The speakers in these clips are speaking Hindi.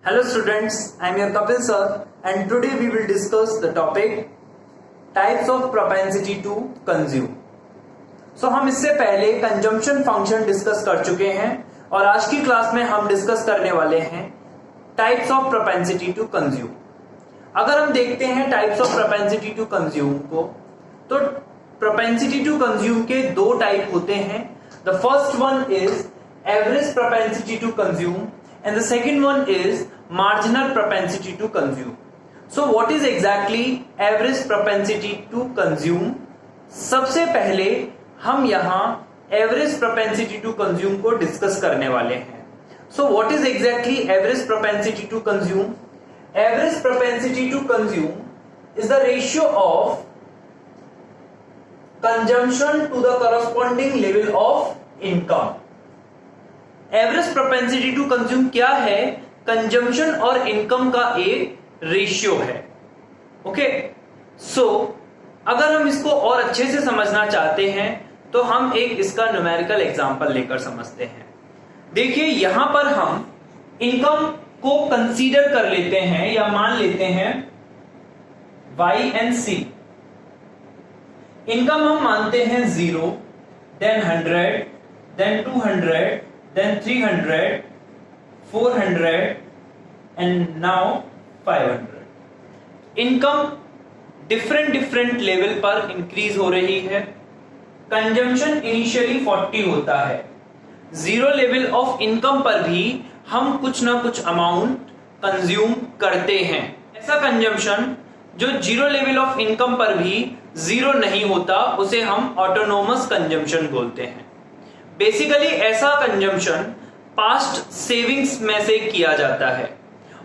Hello students, I am your Kapil sir and today we will discuss the topic types of propensity to consume. So हम इससे पहले कंजम्पशन फंक्शन डिस्कस कर चुके हैं और आज की क्लास में हम डिस्कस करने वाले हैं types of propensity to consume. अगर हम देखते हैं types of propensity to consume को, तो प्रोपेंसिटी टू कंज्यूम के दो टाइप होते हैं. The first one is average propensity to consume and the second one is marginal propensity to consume. So what is exactly average propensity to consume? सबसे पहले हम यहाँ average propensity to consume को डिस्कस करने वाले हैं. So what is exactly average propensity to consume? Average propensity to consume is the ratio of consumption to the corresponding level of income. Average propensity to consume क्या है? कंजम्पशन और इनकम का एक रेशियो है. ओके, सो अगर हम इसको और अच्छे से समझना चाहते हैं तो हम एक इसका न्यूमेरिकल एग्जांपल लेकर समझते हैं. देखिए, यहां पर हम इनकम को कंसीडर कर लेते हैं या मान लेते हैं वाई एंड सी. इनकम हम मानते हैं 0, then 100, then 200, then 300, 400 and now 500. Income different level पर इंक्रीज हो रही है. कंजम्पशन इनिशियली 40 होता है. जीरो लेवल ऑफ इनकम पर भी हम कुछ ना कुछ अमाउंट कंज्यूम करते हैं. ऐसा कंजम्पशन जो जीरो लेवल ऑफ इनकम पर भी जीरो नहीं होता उसे हम ऑटोनोमस कंजम्पशन बोलते हैं. बेसिकली ऐसा कंजम्पशन पास्ट सेविंग्स में से किया जाता है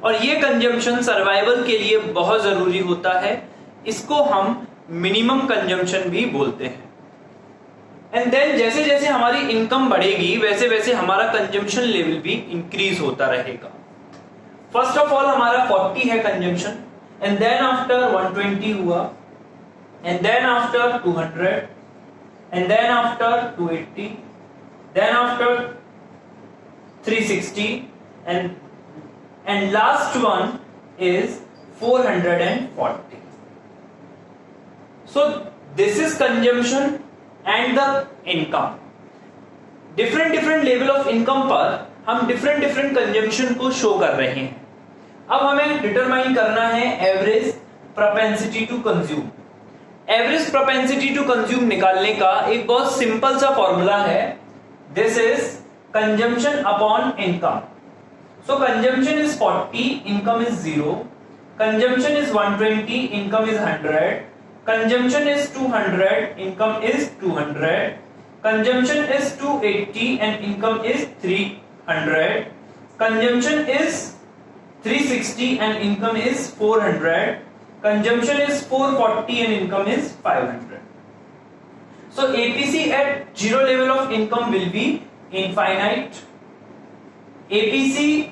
और ये कंजम्पशन सर्वाइवल के लिए बहुत जरूरी होता है. इसको हम मिनिमम कंजम्पशन भी बोलते हैं. एंड देन जैसे जैसे हमारी इनकम बढ़ेगी वैसे वैसे हमारा कंजम्पशन लेवल भी इंक्रीज होता रहेगा. फर्स्ट ऑफ ऑल हमारा 40 है कंजम्पशन, एंड देन आफ्टर 120 हुआ, and then after 200, and then after 280, then after 360 and last one is 440. So this is consumption and the income. different level of income पर हम different consumption को शो कर रहे हैं. अब हमें डिटरमाइन करना है average propensity to consume. Average propensity to consume निकालने का एक बहुत सिंपल सा फॉर्मूला है. This is consumption upon income. So consumption is 40, income is 0. Consumption is 120, income is 100. Consumption is 200, income is 200. Consumption is 280 and income is 300. Consumption is 360 and income is 400. Consumption is 440 and income is 500. So APC at zero level of income will be infinite. APC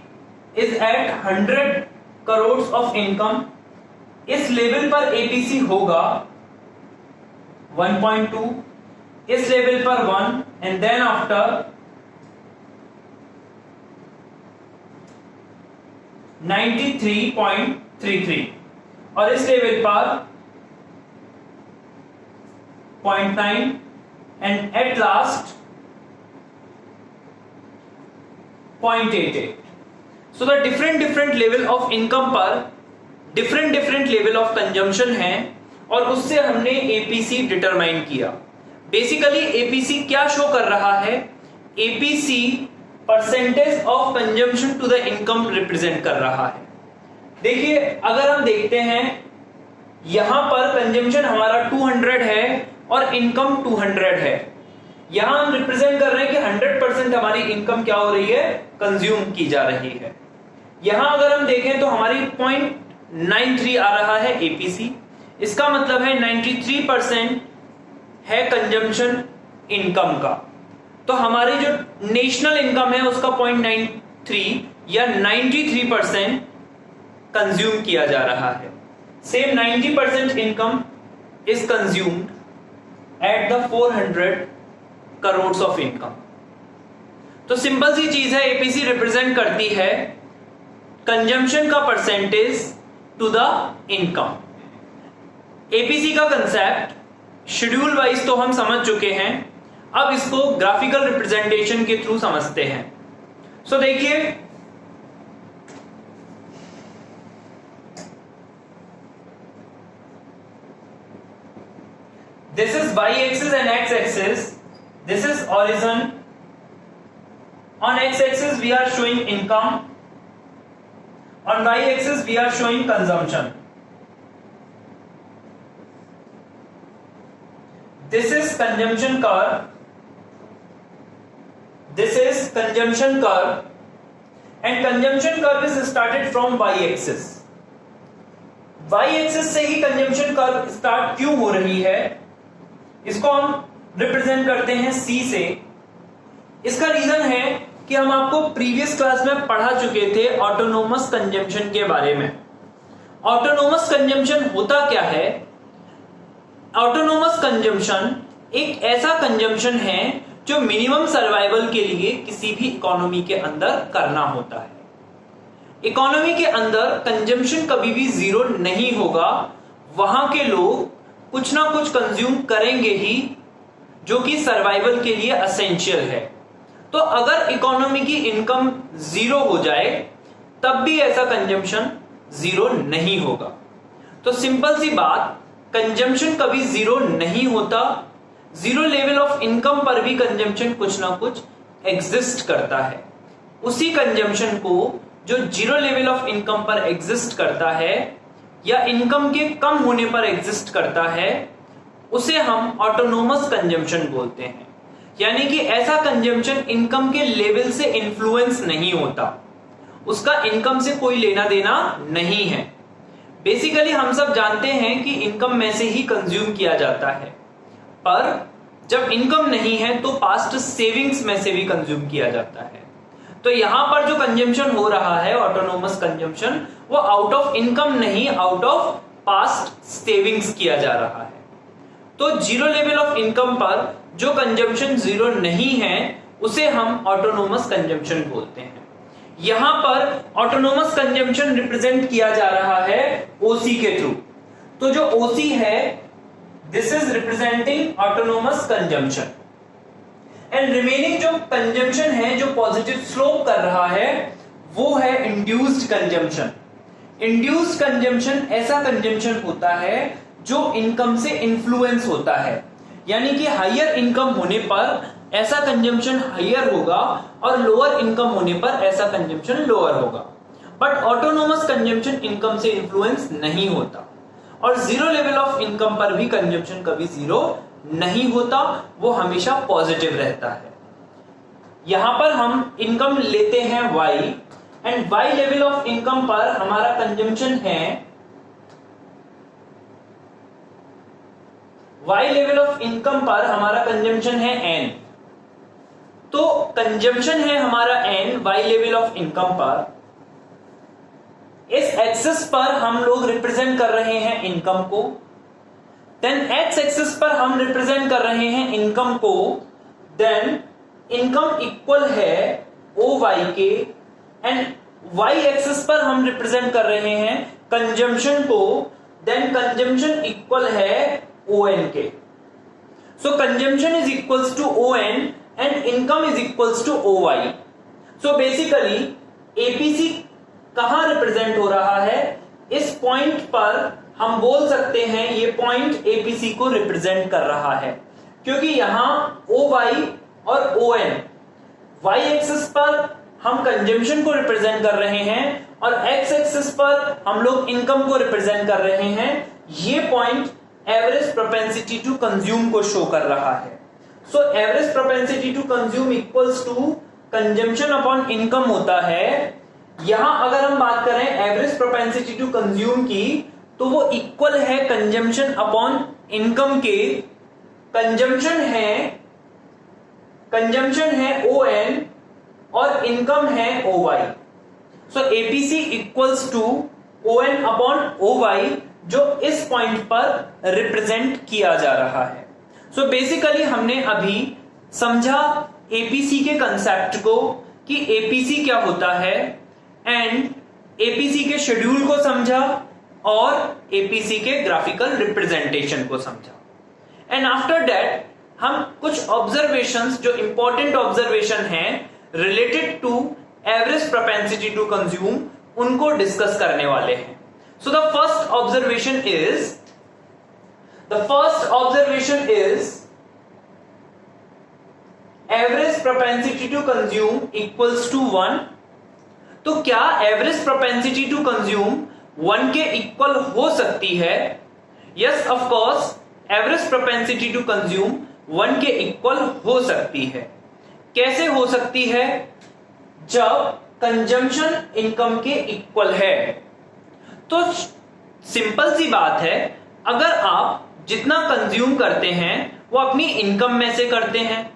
is at 100 crores of income. इस लेवल पर APC होगा 1.2, इस लेवल पर 1 and then after 93.33 और इस लेवल पर 0.9 and at last 0.88. So the different level of income पर different level of consumption है और उससे हमने APC डिटरमाइन किया. बेसिकली APC क्या शो कर रहा है? APC percentage of consumption to the income represent कर रहा है. देखिए, अगर हम देखते हैं यहां पर कंजम्पशन हमारा 200 है और इनकम 200 है. यहां हम रिप्रेजेंट कर रहे हैं कि 100% हमारी इनकम क्या हो रही है? कंज्यूम की जा रही है. यहां अगर हम देखें तो हमारी 0.93 आ रहा है एपीसी. इसका मतलब है 93% है कंजम्पशन इनकम का. तो हमारी जो नेशनल इनकम है उसका 0.93 या 93% कंज्यूम किया जा रहा है. Same 90% income is consumed at the 400 crores of income. तो सिंपल सी चीज है, एपीसी रिप्रेजेंट करती है कंजम्पशन का percentage to the income. APC का कंसेप्ट शेड्यूल वाइज तो हम समझ चुके हैं, अब इसको ग्राफिकल रिप्रेजेंटेशन के थ्रू समझते हैं। सो देखिए, this is y axis and x axis, this is origin, on x axis we are showing income, on y axis we are showing consumption. This is consumption curve, this is consumption curve, and consumption curve is started from y axis. y axis से ही consumption curve start क्यों हो रही है, इसको हम रिप्रेजेंट करते हैं C से। इसका रीजन है कि हम आपको प्रीवियस क्लास में पढ़ा चुके थे ऑटोनोमस कंजम्पशन के बारे में। ऑटोनोमस कंजम्पशन होता क्या है? ऑटोनोमस कंजम्पशन एक ऐसा कंजम्पशन है जो मिनिमम सर्वाइवल के लिए किसी भी इकोनॉमी के अंदर करना होता है। इकोनॉमी के अंदर कंजम्पशन कभी भी जीरो नहीं होगा, वहां के लोग कुछ ना कुछ कंज्यूम करेंगे ही, जो कि सर्वाइवल के लिए एसेंशियल है। तो अगर इकोनॉमी की इनकम जीरो हो जाए तब भी ऐसा कंजम्पशन जीरो नहीं होगा। तो सिंपल सी बात, कंजम्पशन कभी जीरो नहीं होता। जीरो लेवल ऑफ इनकम पर भी कंजम्पशन कुछ ना कुछ एग्जिस्ट करता है। उसी कंजम्पशन को जो जीरो लेवल ऑफ इनकम पर एग्जिस्ट करता है या इनकम के कम होने पर एग्जिस्ट करता है, उसे हम ऑटोनोमस कंजम्पशन बोलते हैं। यानी कि ऐसा कंजम्पशन इनकम के लेवल से इन्फ्लुएंस नहीं होता, उसका इनकम से कोई लेना देना नहीं है। बेसिकली हम सब जानते हैं कि इनकम में से ही कंज्यूम किया जाता है, पर जब इनकम नहीं है तो पास्ट सेविंग्स में से भी कंज्यूम किया जाता है। तो यहां पर जो कंजम्पशन हो रहा है ऑटोनोमस कंजम्पशन, वो आउट ऑफ इनकम नहीं, आउट ऑफ पास्ट सेविंग्स किया जा रहा है। तो जीरो लेवल ऑफ इनकम पर जो कंजम्पशन जीरो नहीं है उसे हम ऑटोनोमस कंजम्पशन बोलते हैं। यहां पर ऑटोनोमस कंजम्पशन रिप्रेजेंट किया जा रहा है ओसी के थ्रू। तो जो ओसी है, this is representing autonomous consumption, and remaining जो कंजम्पशन है जो पॉजिटिव स्लोप कर रहा है वो है इंड्यूस्ड कंजम्पशन। इंड्यूस्ड कंजम्पशन ऐसा कंजम्पशन होता है जो इनकम से इन्फ्लुएंस होता है, यानी कि हायर इनकम होने पर ऐसा कंजम्पशन हायर होगा और लोअर इनकम होने पर ऐसा कंजम्पशन लोअर होगा। बट ऑटोनोमस कंजम्पशन इनकम से इन्फ्लुएंस नहीं होता, और जीरो लेवल ऑफ इनकम पर भी कंजम्पशन कभी जीरो नहीं होता, वो हमेशा पॉजिटिव रहता है। यहां पर हम इनकम लेते हैं y, and y level of income पर हमारा कंजम्पशन है, y लेवल ऑफ इनकम पर हमारा कंजम्पशन है n। तो कंजम्पशन है हमारा n y level of income पर। इस एक्सिस पर हम लोग रिप्रेजेंट कर रहे हैं इनकम को, देन एक्स एक्सिस पर हम रिप्रेजेंट कर रहे हैं इनकम को, देन इनकम इक्वल है ओ वाई के, एंड वाई एक्सिस पर हम रिप्रेजेंट कर रहे हैं कंजम्पशन को, देन कंजम्पशन इक्वल है ओ एन के। So consumption is equals to O N and income is equals to O Y. So basically APC कहां रिप्रेजेंट हो रहा है? इस पॉइंट पर हम बोल सकते हैं ये पॉइंट एपीसी को रिप्रेजेंट कर रहा है, क्योंकि यहां ओ वाई और ओ एन, वाई एक्सिस पर हम कंजम्पशन को रिप्रेजेंट कर रहे हैं और एक्स एक्सिस पर हम लोग इनकम को रिप्रेजेंट कर रहे हैं। ये point average propensity to consume को शो कर रहा है। So average propensity to consume equals to consumption upon income होता है। यहां अगर हम बात करें एवरेज प्रोपेंसिटी टू कंज्यूम की, तो वो इक्वल है कंजम्पशन अपॉन इनकम के। कंजम्पशन है ओ एन और इनकम है O Y. So APC equals to O N upon O Y, जो इस पॉइंट पर रिप्रेजेंट किया जा रहा है। सो बेसिकली हमने अभी समझा एपीसी के कंसेप्ट को कि एपीसी क्या होता है, एंड एपीसी के शेड्यूल को समझा और एपीसी के ग्राफिकल रिप्रेजेंटेशन को समझा। एंड आफ्टर दैट हम कुछ ऑब्जर्वेशंस, जो इंपॉर्टेंट ऑब्जर्वेशन हैं related to average propensity to consume, उनको डिस्कस करने वाले हैं। So the first observation is average propensity to consume equals to 1। तो क्या एवरेज प्रोपेंसिटी टू कंज्यूम 1 के इक्वल हो सकती है? Yes, of course average propensity to consume 1 के इक्वल हो सकती है। कैसे हो सकती है? जब कंजम्पशन इनकम के इक्वल है। तो सिंपल सी बात है, अगर आप जितना कंज्यूम करते हैं वो अपनी इनकम में से करते हैं,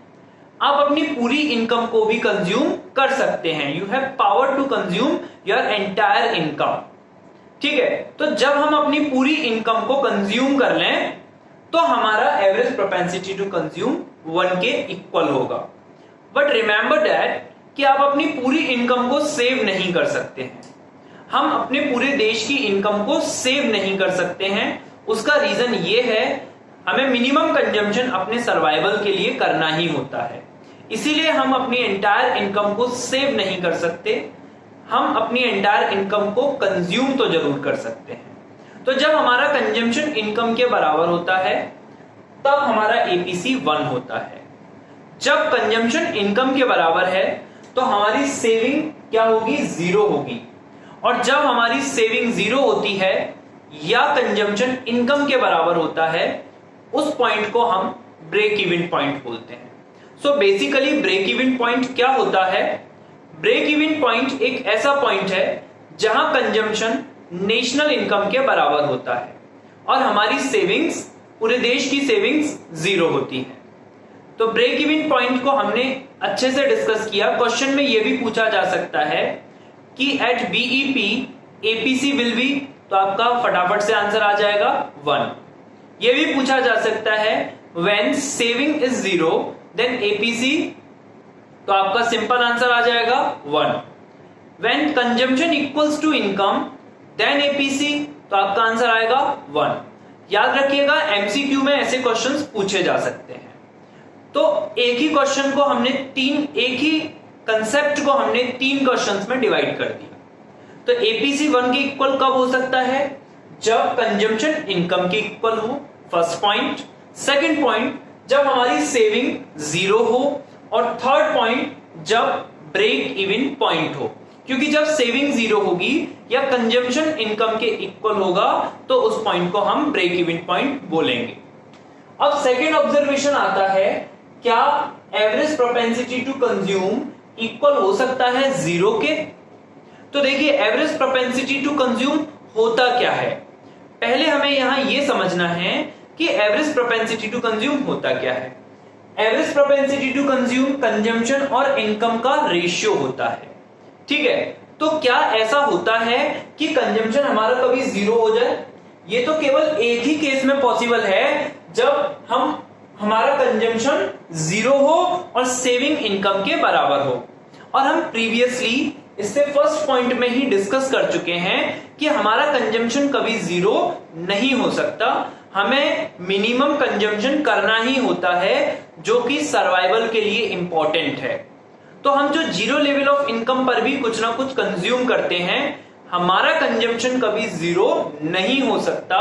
आप अपनी पूरी इनकम को भी कंज्यूम कर सकते हैं। You have power to consume your entire income. ठीक है, तो जब हम अपनी पूरी इनकम को कंज्यूम कर लें तो हमारा एवरेज प्रोपेंसिटी टू कंज्यूम 1 के इक्वल होगा। बट रिमेंबर दैट कि आप अपनी पूरी इनकम को सेव नहीं कर सकते हैं। हम अपने पूरे देश की इनकम को सेव नहीं कर सकते हैं। उसका रीजन ये है, हमें मिनिमम कंजम्पशन अपने सर्वाइवल के लिए करना ही होता है। इसीलिए हम अपनी एंटायर इनकम को सेव नहीं कर सकते। हम अपनी एंटायर इनकम को कंज्यूम तो जरूर कर सकते हैं। तो जब हमारा कंजम्पशन इनकम के बराबर होता है तब हमारा एपीसी 1 होता है। जब कंजम्पशन इनकम के बराबर है तो हमारी सेविंग क्या होगी? 0 होगी। और जब हमारी सेविंग 0 होती है या कंजम्पशन इनकम के बराबर होता है, उस पॉइंट को हम ब्रेक इवन पॉइंट बोलते हैं। So basically break even point क्या होता है? ब्रेक इवन पॉइंट एक ऐसा पॉइंट है जहां कंजम्पशन नेशनल इनकम के बराबर होता है और हमारी सेविंग्स, पूरे देश की सेविंग्स 0 होती है। तो ब्रेक इवन पॉइंट को हमने अच्छे से डिस्कस किया। क्वेश्चन में यह भी पूछा जा सकता है कि at BEP APC will be, तो आपका फटाफट से आंसर आ जाएगा 1। यह भी पूछा जा सकता है when saving is 0 then APC, तो आपका सिंपल आंसर आ जाएगा 1। When consumption equals to income then APC, तो आपका आंसर आएगा 1। याद रखिएगा एमसीक्यू में ऐसे क्वेश्चंस पूछे जा सकते हैं। तो एक ही क्वेश्चन को हमने एक ही कंसेप्ट को हमने 3 क्वेश्चंस में डिवाइड कर दिया। तो एपीसी 1 के इक्वल कब हो सकता है? जब कंजम्पशन इनकम के इक्वल हो, फर्स्ट पॉइंट। सेकंड पॉइंट, जब हमारी सेविंग 0 हो। और थर्ड पॉइंट, जब ब्रेक इवन पॉइंट हो। क्योंकि जब सेविंग 0 होगी या कंजम्पशन इनकम के इक्वल होगा तो उस पॉइंट को हम ब्रेक इवन पॉइंट बोलेंगे। अब सेकंड ऑब्जर्वेशन आता है, क्या average propensity to consume equal हो सकता है 0 के? तो देखिए एवरेज प्रोपेंसिटी टू कंज्यूम होता क्या है। पहले हमें यहां यह समझना है कि एवरेज प्रोपेंसिटी टू कंज्यूम होता क्या है। Average propensity to consume consumption और इनकम का रेशियो होता है। ठीक है, तो क्या ऐसा होता है कि कंजम्पशन हमारा कभी 0 हो जाए? ये तो केवल एक ही केस में पॉसिबल है, जब हमारा कंजम्पशन 0 हो और सेविंग इनकम के बराबर हो। और हम प्रीवियसली इससे फर्स्ट पॉइंट में ही डिस्कस कर चुके हैं कि हमारा कंजम्पशन कभी 0 नहीं हो सकता। हमें मिनिमम कंजम्पशन करना ही होता है, जो कि सर्वाइवल के लिए इंपॉर्टेंट है। तो हम जो 0 लेवल ऑफ इनकम पर भी कुछ ना कुछ कंज्यूम करते हैं, हमारा कंजम्पशन कभी 0 नहीं हो सकता।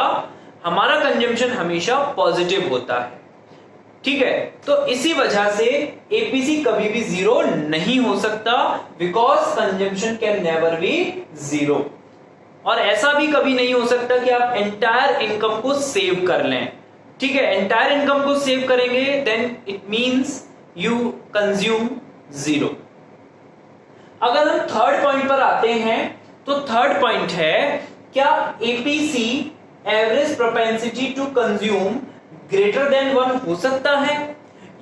हमारा कंजम्पशन हमेशा पॉजिटिव होता है। ठीक है, तो इसी वजह से एपीसी कभी भी 0 नहीं हो सकता, because consumption can never be 0। और ऐसा भी कभी नहीं हो सकता कि आप एंटायर इनकम को सेव कर लें। ठीक है, एंटायर इनकम को सेव करेंगे then it means you consume 0। अगर हम थर्ड पॉइंट पर आते हैं, तो थर्ड पॉइंट है, क्या APC average propensity to consume greater than 1 हो सकता है?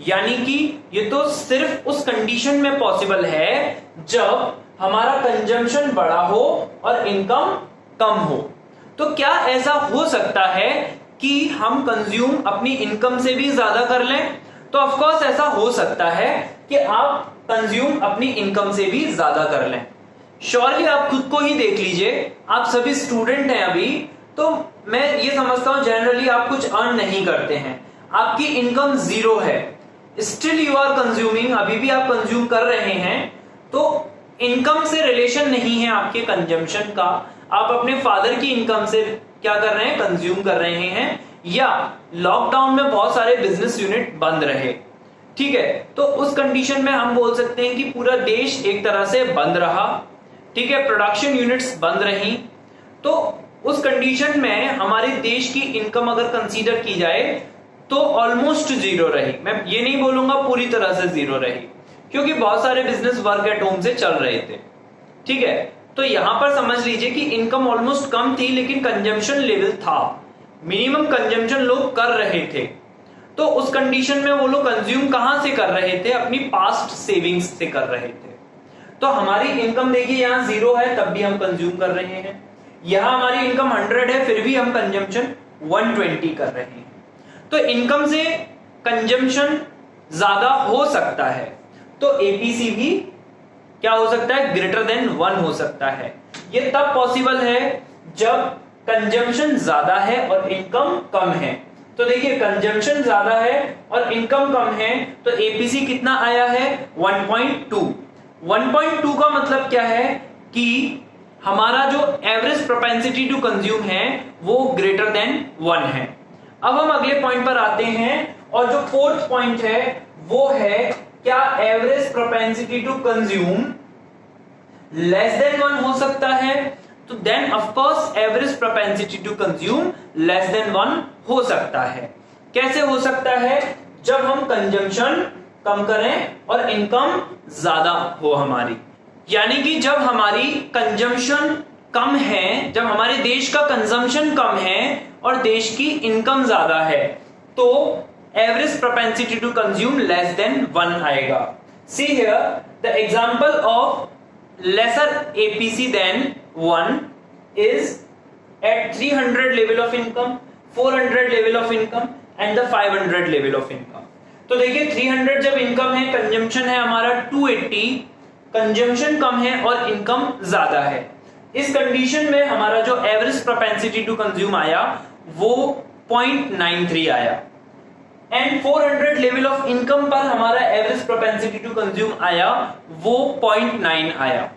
यानी कि ये तो सिर्फ उस कंडीशन में पॉसिबल है जब हमारा कंजम्पशन बड़ा हो और इनकम कम हो। तो क्या ऐसा हो सकता है कि हम कंज्यूम अपनी इनकम से भी ज्यादा कर लें? तो ऑफ कोर्स ऐसा हो सकता है कि आप कंज्यूम अपनी इनकम से भी ज्यादा कर लें। श्योरली आप खुद को ही देख लीजिए, आप सभी स्टूडेंट हैं अभी, तो मैं ये समझता हूं जनरली आप कुछ अर्न नहीं करते हैं, आपकी इनकम जीरो है, स्टिल यू आर कंज्यूमिंग, अभी भी आप कंज्यूम कर रहे हैं, तो इनकम से रिलेशन नहीं है आपके कंजम्पशन का, आप अपने फादर की इनकम से क्या कर रहे हैं, कंज्यूम कर रहे हैं, या लॉकडाउन में बहुत सारे बिजनेस यूनिट बंद रहे, ठीक है, तो उस कंडीशन में हम बोल सकते हैं कि पूरा देश एक तरह से बंद रहा, ठीक है, प्रोडक्शन यूनिट्स बंद रही, तो उस कंडीशन में हमारे देश की इनकम अगर कंसीडर की जाए तो ऑलमोस्ट जीरो रही, मैं ये नहीं बोलूंगा पूरी तरह से जीरो रही, क्योंकि बहुत सारे बिजनेस वर्क एट होम से चल रहे थे, ठीक है, तो यहां पर समझ लीजिए कि इनकम ऑलमोस्ट कम थी लेकिन कंजम्पशन लेवल था, मिनिमम कंजम्पशन लोग कर रहे थे, तो उस कंडीशन में वो लोग कंज्यूम कहां से कर रहे थे, अपनी पास्ट सेविंग्स से कर रहे थे, तो हमारी इनकम देखिए यहां जीरो है तब भी हम कंज्यूम कर रहे हैं, यहां हमारी इनकम 100 है फिर भी हम कंजम्पशन 120 कर रहे हैं, तो इनकम से कंजम्पशन ज्यादा हो सकता है, तो एपीसी भी क्या हो सकता है, ग्रेटर देन 1 हो सकता है, ये तब पॉसिबल है जब कंजम्पशन ज्यादा है और इनकम कम है, तो देखिए कंजम्पशन ज्यादा है और इनकम कम है, तो एपीसी कितना आया है 1.2, 1.2 का मतलब क्या है कि हमारा जो एवरेज प्रोपेंसिटी टू कंज्यूम है वो ग्रेटर देन 1 है। अब हम अगले पॉइंट पर आते हैं और जो फोर्थ पॉइंट है वो है क्या average propensity to consume less than 1 हो सकता है, तो then of course average propensity to consume less than 1 हो सकता है। कैसे हो सकता है, जब हम कंजम्पशन कम करें और इनकम ज्यादा हो हमारी, यानी कि जब हमारी कंजम्पशन कम है, जब हमारे देश का कंजम्पशन कम है और देश की इनकम ज्यादा है, तो average propensity to consume less than 1 आएगा। See here the example of lesser APC than 1 is at 300 level of income, 400 level of income and the 500 level of income। तो देखिए 300 जब इनकम है, कंजम्पशन है हमारा 280, कंजम्पशन कम है और इनकम ज्यादा है, इस कंडीशन में हमारा जो एवरेज प्रोपेंसिटी टू कंज्यूम आया वो 0.93 आया, एंड 400 लेवल ऑफ इनकम पर हमारा एवरेज प्रोपेंसिटी टू कंज्यूम आया वो 0.9 आया,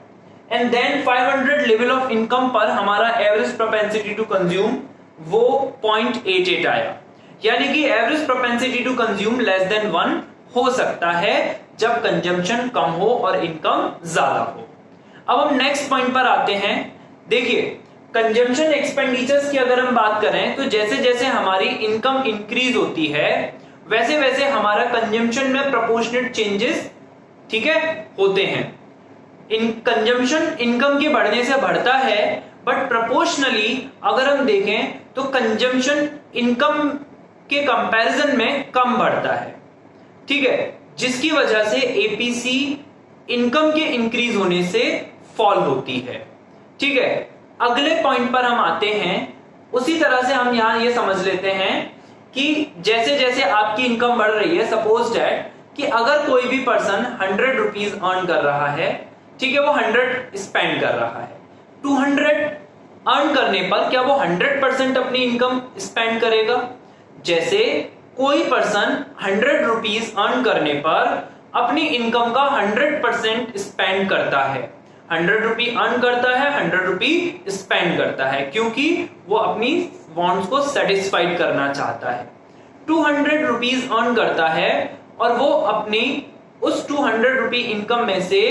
and then 500 level of income पर हमारा एवरेज प्रोपेंसिटी टू कंज्यूम वो 0.88 आया, यानी कि average propensity to consume less than 1 हो सकता है जब कंजम्पशन कम हो और इनकम ज्यादा हो। अब हम नेक्स्ट पॉइंट पर आते हैं। देखिए कंजम्पशन एक्सपेंडिचर्स की अगर हम बात करें तो जैसे जैसे हमारी इनकम इंक्रीज होती है वैसे वैसे हमारा कंजम्पशन में प्रोपोर्शनेट चेंजेस, ठीक है, होते हैं। इन कंजम्पशन इनकम के बढ़ने से बढ़ता है, बट प्रोपोर्शनली अगर हम देखें तो कंजम्पशन इनकम के कंपैरिजन में कम बढ़ता है, ठीक है, जिसकी वजह से एपीसी इनकम के इंक्रीज होने से फॉल होती है, ठीक है। अगले पॉइंट पर हम आते हैं, उसी तरह से हम यहां ये समझ लेते हैं कि जैसे जैसे आपकी इनकम बढ़ रही है, सपोज दैट कि अगर कोई भी पर्सन 100 रुपीज अर्न कर रहा है, ठीक है, वो 100 स्पेंड कर रहा है, 200 अर्न करने पर क्या वो 100% अपनी इनकम स्पेंड करेगा? जैसे कोई पर्सन 100 रुपीज अर्न करने पर अपनी इनकम का 100% स्पेंड करता है, 100 रुपी अर्न करता है, 100 रुपी स्पेंड करता है, क्योंकि वो अपनी वांट्स को सेटिस्फाइड करना चाहता है। 200 रुपीज अर्न करता है और वो अपनी उस 200 रुपी इनकम में से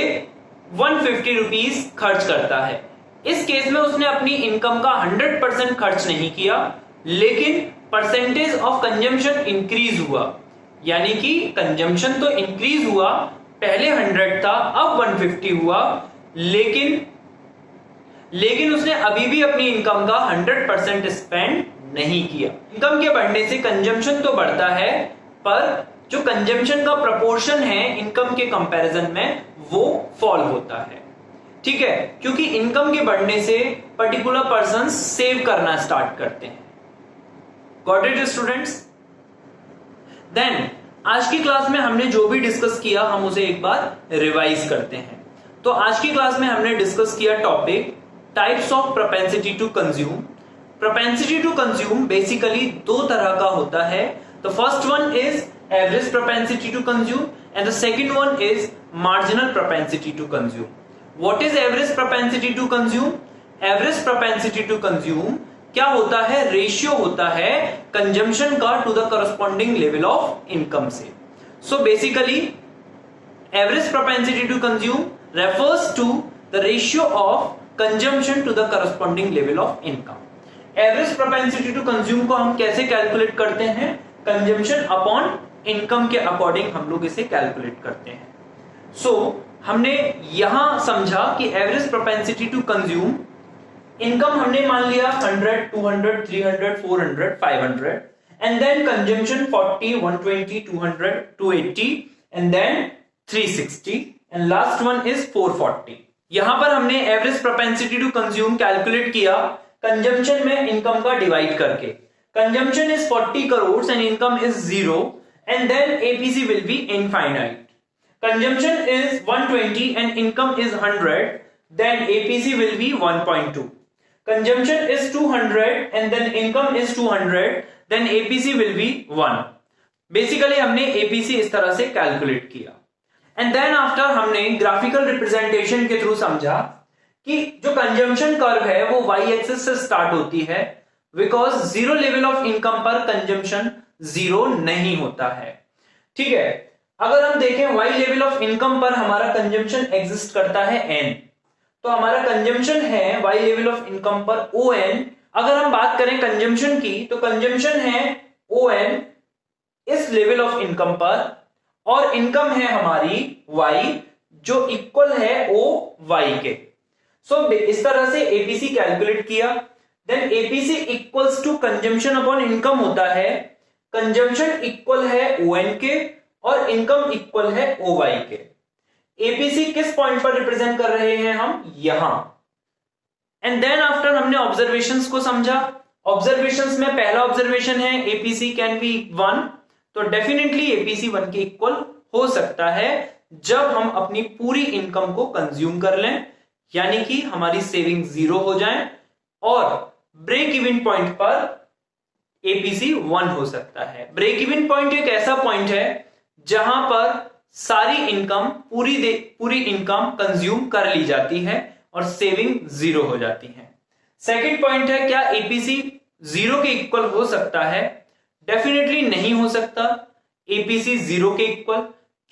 150 रुपीज खर्च करता है। इस केस में उसने अपनी इनकम का 100% खर्च नहीं किया, लेकिन परसेंटेज ऑफ कंजम्पशन इंक्रीज हुआ, यानी कि कंजम्पशन तो इंक्रीज हुआ, पहले 100 था अब 150 हुआ, लेकिन उसने अभी भी अपनी इनकम का 100% स्पेंड नहीं किया। इनकम के बढ़ने से कंजम्पशन तो बढ़ता है, पर जो कंजम्पशन का प्रोपोर्शन है इनकम के कंपैरिजन में वो फॉल होता है, ठीक है, क्योंकि इनकम के बढ़ने से पर्टिकुलर पर्सन सेव करना स्टार्ट करते हैं। Got it students? देन आज की क्लास में हमने जो भी डिस्कस किया हम उसे एक बार रिवाइज करते हैं। तो आज की क्लास में हमने डिस्कस किया topic types of propensity to consume. Propensity to consume basically दो तरह का होता है। The first one is average propensity to consume and the second one is marginal propensity to consume. What is average propensity to consume? Average propensity to consume क्या होता है? रेशियो होता है कंजम्पशन का to the corresponding level of income से। So basically average propensity to consume refers to the ratio of consumption to the corresponding level of income. Average propensity to consume को हम कैसे कैलकुलेट करते हैं? कंजम्पशन अपॉन इनकम के अकॉर्डिंग हम लोग इसे कैलकुलेट करते हैं। सो हमने यहां समझा कि average propensity to consume income हमने मान लिया 100, 200, 300, 400, 500 and then consumption 40, 120, 200, 280 and then 360 and last one is 440। यहां पर हमने average propensity to consume calculate किया कंजम्पशन में इनकम का डिवाइड करके। Consumption is 40 crore and income is 0 and then APC will be infinite. Consumption is 120 and income is 100, then APC will be 1.2। Consumption is 200 and then income is 200, then APC will be 1। Basically हमने एपीसी इस तरह से कैलकुलेट किया एंड देन आफ्टर हमने ग्राफिकल रिप्रेजेंटेशन के थ्रू समझा कि जो कंजम्पशन कर्व है वो वाई एक्सिस से स्टार्ट होती है because zero level of income पर कंजम्पशन जीरो नहीं होता है। ठीक है, अगर हम देखें वाई लेवल ऑफ इनकम पर हमारा कंजम्पशन एग्जिस्ट करता है एन, तो हमारा कंजम्पशन है वाई लेवल ऑफ इनकम पर ओ एन। अगर हम बात करें कंजम्पशन की तो कंजम्पशन है ओ एन इस लेवल ऑफ इनकम पर और इनकम है हमारी y जो इक्वल है ओ y के। सो इस तरह से एपीसी कैलकुलेट किया, then APC equals to consumption upon income होता है। कंजम्पशन इक्वल है ओएन के और इनकम इक्वल है ओ वाई के। एपीसी किस पॉइंट पर रिप्रेजेंट कर रहे हैं हम? यहां। एंड देन आफ्टर हमने ऑब्जर्वेशंस को समझा। ऑब्जर्वेशंस में पहला ऑब्जर्वेशन है एपीसी कैन बी 1, तो डेफिनेटली एपीसी 1 के इक्वल हो सकता है जब हम अपनी पूरी इनकम को कंज्यूम कर लें, यानी कि हमारी सेविंग 0 हो जाए और ब्रेक इवन पॉइंट पर एपीसी 1 हो सकता है। ब्रेक इवन पॉइंट एक ऐसा पॉइंट है जहां पर सारी इनकम पूरी इनकम कंज्यूम कर ली जाती है और सेविंग 0 हो जाती है। सेकंड पॉइंट है क्या एपीसी 0 के इक्वल हो सकता है? डेफिनेटली नहीं हो सकता एपीसी 0 के इक्वल,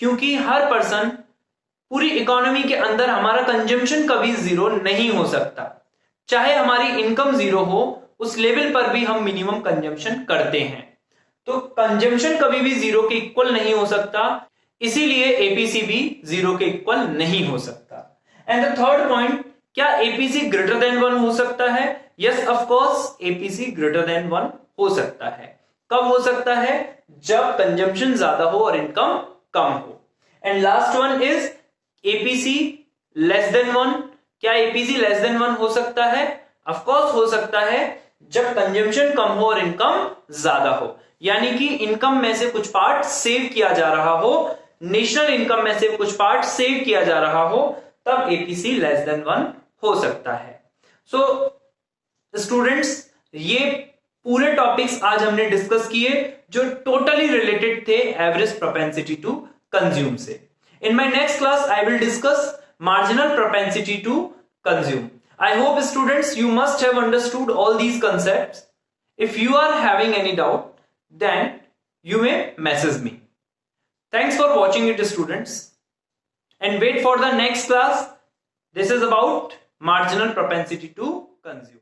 क्योंकि हर पर्सन पूरी इकोनॉमी के अंदर हमारा कंजम्पशन कभी 0 नहीं हो सकता। चाहे हमारी इनकम 0 हो, उस लेवल पर भी हम मिनिमम कंजम्पशन करते हैं, तो कंजम्पशन कभी भी 0 के इक्वल नहीं हो सकता, इसीलिए एपीसी भी 0 के इक्वल नहीं हो सकता। एंड द थर्ड पॉइंट, क्या एपीसी ग्रेटर देन 1 हो सकता है? Yes, of course APC greater than 1 हो सकता है। कब हो सकता है? जब कंजम्पशन ज्यादा हो और इनकम कम हो। And last one is APC less than 1। क्या एपीसी लेस देन 1 हो सकता है? ऑफ कोर्स हो सकता है जब कंजम्पशन कम हो और इनकम ज्यादा हो, यानी कि इनकम में से कुछ पार्ट सेव किया जा रहा हो, नेशनल इनकम में से कुछ पार्ट सेव किया जा रहा हो, तब एपीसी लेस देन 1 हो सकता है। सो स्टूडेंट्स, ये पूरे टॉपिक्स आज हमने डिस्कस किए जो टोटली रिलेटेड थे एवरेज प्रोपेंसिटी टू कंज्यूम से। In my next class I will discuss marginal propensity to consume. I hope students you must have understood all these concepts. If you are having any doubt, then you may message me. Thanks for watching it, students, and wait for the next class. This is about marginal propensity to consume.